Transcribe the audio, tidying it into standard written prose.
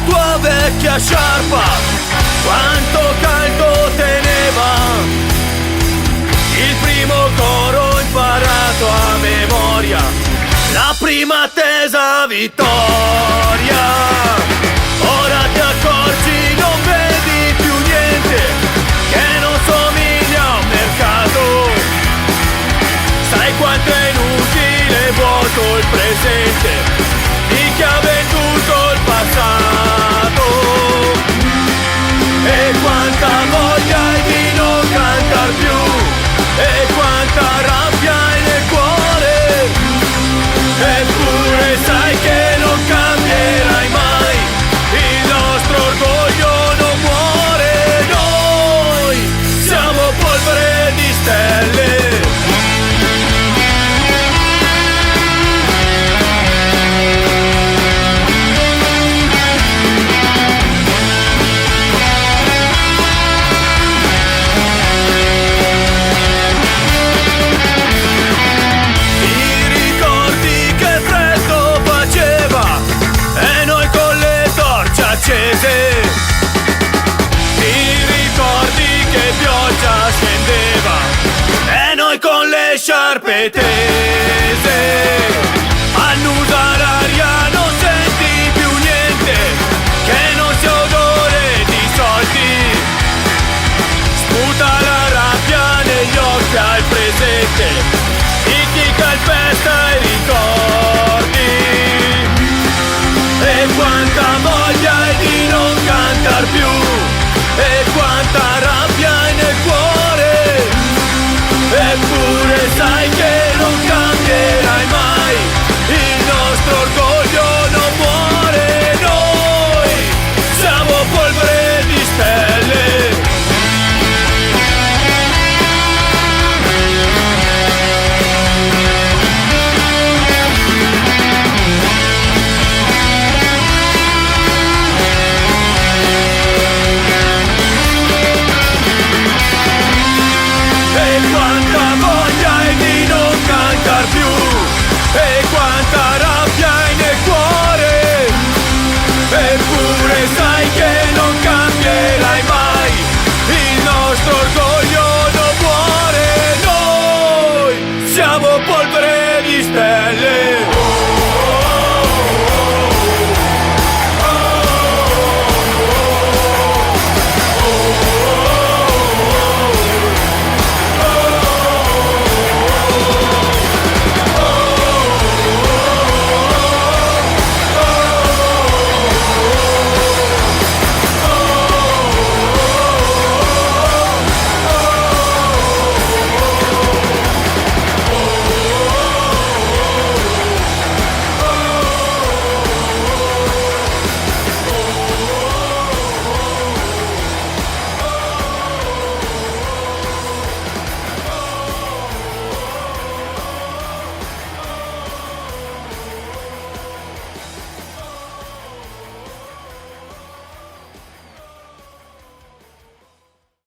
tua vecchia sciarpa, quanto caldo teneva. Il primo coro imparato a memoria, la prima attesa vittoria. Ora ti accorgi, non vedi più niente, che non somiglia a un mercato. Sai quanto è inutile e vuoto il presente di chi ha venduto il passato. E quanta voglia hai di non cantar più, e quanta rabbia hai nel cuore, eppure sai che non cambierai mai, il nostro orgoglio non muore, noi siamo polvere di stelle. Accese. Ti ricordi che pioggia scendeva e noi con le sciarpe tese.